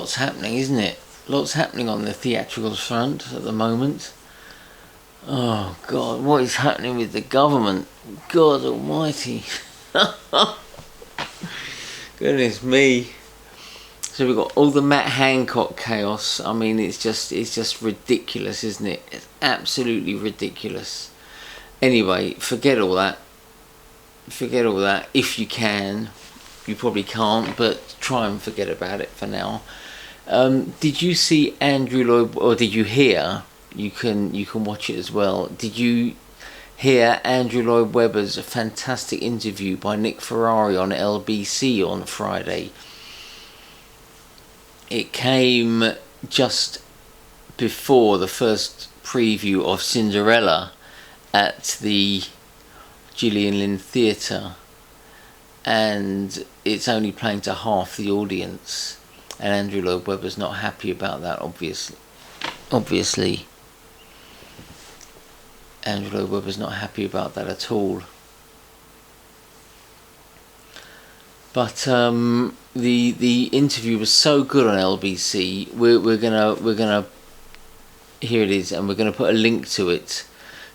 lots happening, isn't it? Lots happening on the theatricals front at the moment. Oh God, what is happening with the government? God almighty. Goodness me. So we've got all the Matt Hancock chaos. I mean, it's just ridiculous, isn't it? It's absolutely ridiculous. Anyway, forget all that. Forget all that if you can. You probably can't, but try and forget about it for now. Did you see Andrew Lloyd, or did you hear? You can watch it as well. Did you hear Andrew Lloyd Webber's fantastic interview by Nick Ferrari on LBC on Friday? It came just before the first preview of Cinderella at the Gillian Lynn Theatre, and it's only playing to half the audience, and Andrew Lloyd Webber's not happy about that, obviously. Andrew Lloyd Webber's not happy about that at all. But the interview was so good on LBC. We're gonna here it is, and we're gonna put a link to it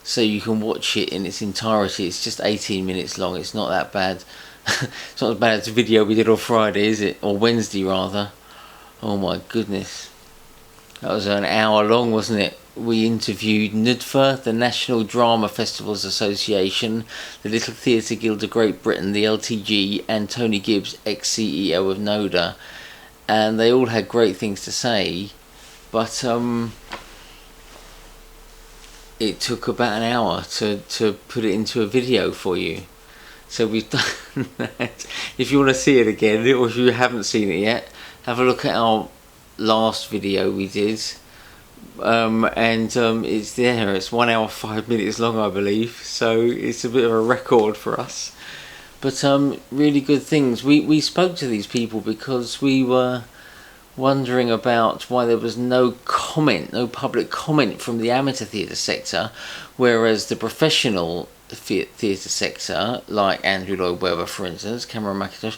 so you can watch it in its entirety. It's just 18 minutes long. It's not that bad. It's not as bad as the video we did on Friday, is it? Or Wednesday rather. Oh my goodness, that was an hour long, wasn't it? We interviewed NUDFA, the National Drama Festivals Association, the Little Theatre Guild of Great Britain, the LTG, and Tony Gibbs, ex-CEO of NODA. And they all had great things to say, but it took about an hour to put it into a video for you. So we've done that. If you want to see it again, or if you haven't seen it yet, have a look at our last video we did. It's there. It's 1 hour 5 minutes long, I believe, so it's a bit of a record for us, but really good things. We spoke to these people because we were wondering about why there was no public comment from the amateur theatre sector, whereas the professional theatre sector, like Andrew Lloyd Webber, for instance, Cameron McIntosh,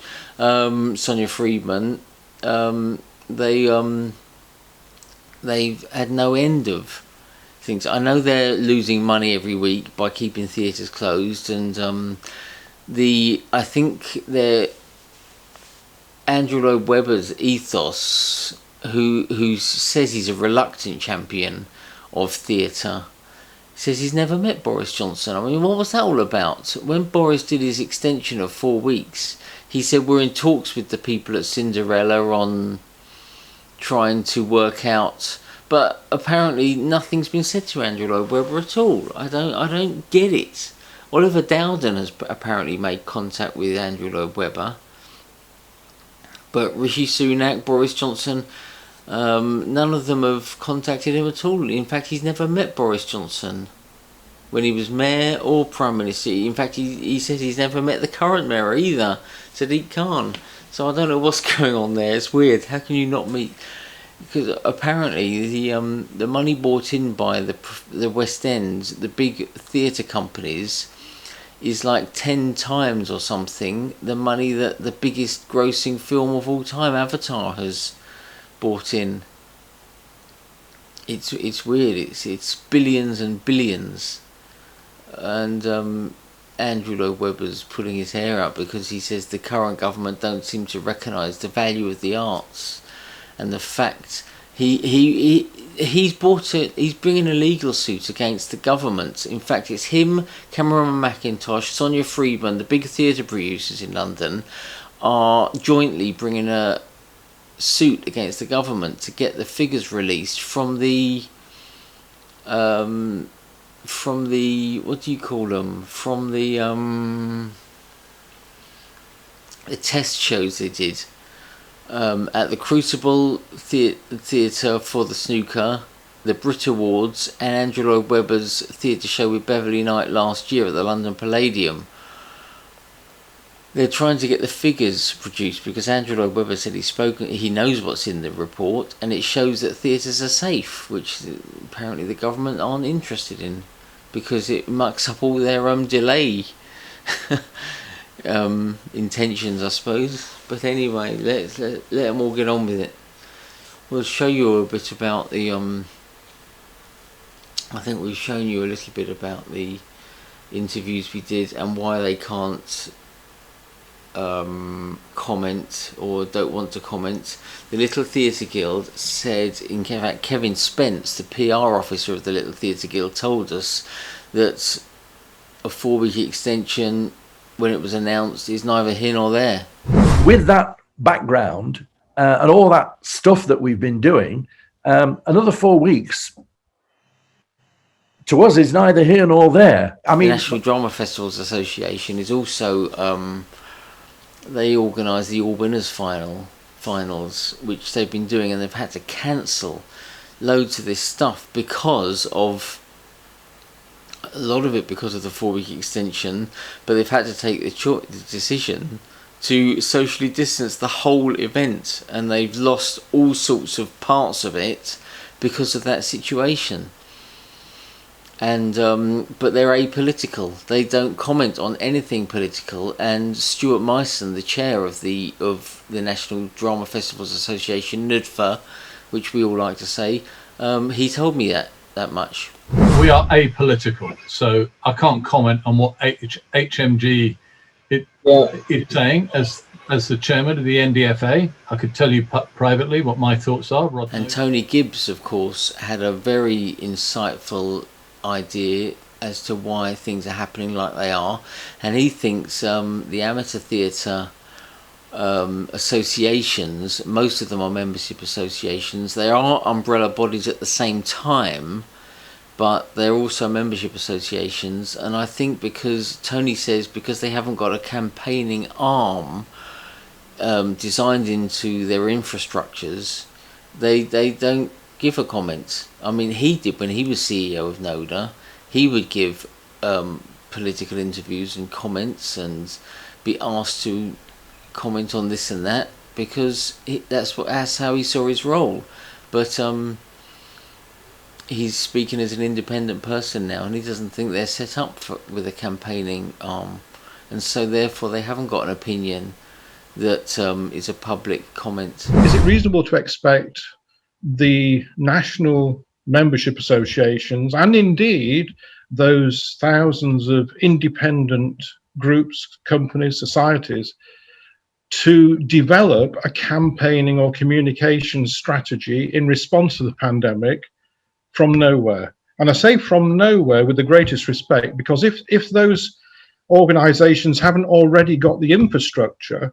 Sonia Friedman, they've had no end of things. I know they're losing money every week by keeping theatres closed, and I think they're Andrew Lloyd Webber's ethos, who says he's a reluctant champion of theatre, says he's never met Boris Johnson. I mean, what was that all about? When Boris did his extension of 4 weeks, he said we're in talks with the people at Cinderella on trying to work out, but apparently nothing's been said to Andrew Lloyd Webber at all. I don't get it. Oliver Dowden has apparently made contact with Andrew Lloyd Webber, but Rishi Sunak, Boris Johnson, none of them have contacted him at all. In fact, he's never met Boris Johnson when he was mayor or prime minister. In fact, he said he's never met the current mayor either, Sadiq Khan. So I don't know what's going on there. It's weird. How can you not meet? Because apparently the money brought in by the West End, the big theatre companies, is like 10 times or something the money that the biggest grossing film of all time, Avatar, has brought in. It's weird. It's billions and billions, and Andrew Lloyd Webber's pulling his hair out because he says the current government don't seem to recognise the value of the arts, and the fact he's bringing a legal suit against the government. In fact, it's him, Cameron McIntosh, Sonia Friedman, the big theatre producers in London, are jointly bringing a suit against the government to get the figures released from the what do you call them? From the test shows they did at the Crucible Theatre for the Snooker, the Brit Awards, and Andrew Lloyd Webber's theatre show with Beverly Knight last year at the London Palladium. They're trying to get the figures produced because Andrew Lloyd Webber said he knows what's in the report, and it shows that theatres are safe, which apparently the government aren't interested in because it mucks up all their delay intentions, I suppose. But anyway, let them all get on with it. We'll show you a bit about the I think we've shown you a little bit about the interviews we did and why they can't comment or don't want to comment. The Little Theatre Guild said, in fact Kevin Spence, the PR officer of the Little Theatre Guild, told us that a 4-week extension, when it was announced, is neither here nor there. With that background and all that stuff that we've been doing, another 4 weeks to us is neither here nor there. I mean, the National Drama Festivals Association is also they organise the All Winners finals, which they've been doing, and they've had to cancel loads of this stuff because of a lot of it because of the 4-week extension, but they've had to take the decision to socially distance the whole event, and they've lost all sorts of parts of it because of that situation. And but they're apolitical. They don't comment on anything political. And Stuart Myson, the chair of the National Drama Festivals Association, NUDFA, which we all like to say, he told me that much. We are apolitical, so I can't comment on what HMG is saying. As the chairman of the NDFA, I could tell you privately what my thoughts are. Rod and knows. Tony Gibbs, of course, had a very insightful idea as to why things are happening like they are, and he thinks the amateur theatre associations, most of them are membership associations. They are umbrella bodies at the same time, but they're also membership associations. And I think because Tony says because they haven't got a campaigning arm designed into their infrastructures, they don't give a comment. I mean, he did when he was CEO of NODA. He would give political interviews and comments and be asked to comment on this and that because that's how he saw his role. But he's speaking as an independent person now, and he doesn't think they're set up with a campaigning arm, and so therefore they haven't got an opinion that is a public comment. Is it reasonable to expect the national membership associations, and indeed those thousands of independent groups, companies, societies, to develop a campaigning or communication strategy in response to the pandemic from nowhere? And I say from nowhere with the greatest respect, because if those organizations haven't already got the infrastructure,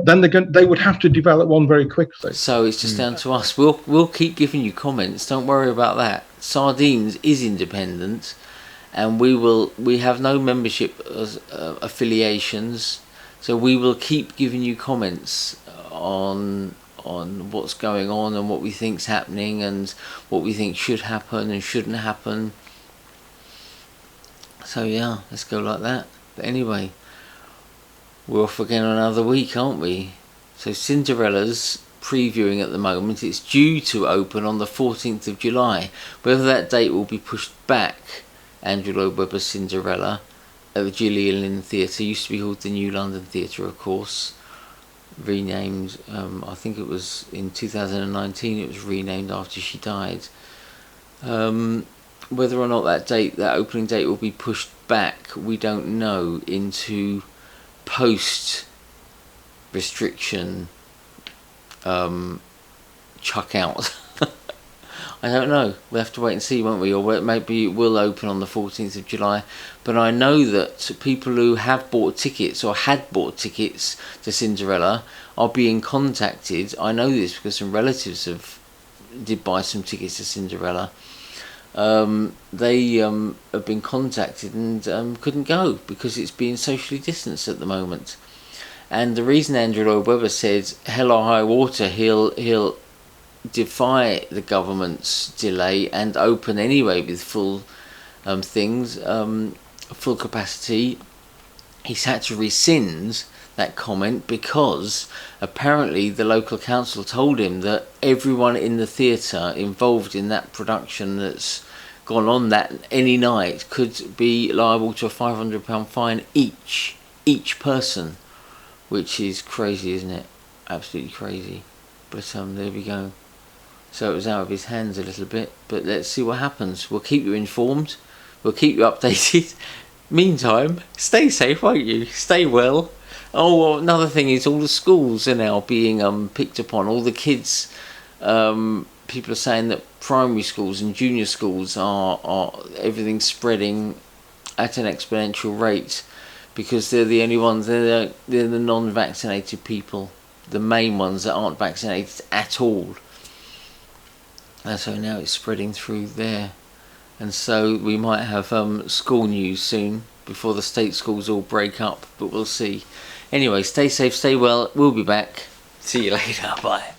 then they would have to develop one very quickly. So it's just down to us. We'll keep giving you comments. Don't worry about that. Sardines is independent, and we have no membership affiliations. So we will keep giving you comments on what's going on and what we think's happening and what we think should happen and shouldn't happen. So yeah, let's go like that. But anyway, we're off again another week, aren't we? So Cinderella's previewing at the moment. It's due to open on the 14th of July. Whether that date will be pushed back, Andrew Lloyd Webber's Cinderella at the Gillian Lynn Theatre, used to be called the New London Theatre, of course, renamed, I think it was in 2019, it was renamed after she died. Whether or not that opening date will be pushed back, we don't know, into post restriction chuck out. I don't know. We'll have to wait and see, won't we? Or maybe it will open on the 14th of July. But I know that people who have bought tickets or had bought tickets to Cinderella are being contacted. I know this because some relatives did buy some tickets to Cinderella. They have been contacted and couldn't go because it's being socially distanced at the moment. And the reason Andrew Lloyd Webber said hell or high water, he'll defy the government's delay and open anyway with full full capacity. He's had to rescind that comment because apparently the local council told him that everyone in the theatre involved in that production that's gone on that any night could be liable to a £500 fine each person, which is crazy, isn't it? Absolutely crazy. But there we go. so it was out of his hands a little bit. But let's see what happens. We'll keep you informed. We'll keep you updated. Meantime, stay safe, won't you? Stay well. Oh, well, another thing is all the schools are now being picked upon. All the kids, people are saying that primary schools and junior schools are everything's spreading at an exponential rate, because they're the only ones, they're the non-vaccinated people, the main ones that aren't vaccinated at all. And so now it's spreading through there. And so we might have school news soon, before the state schools all break up, but we'll see. Anyway, stay safe, stay well. We'll be back. See you later. Bye.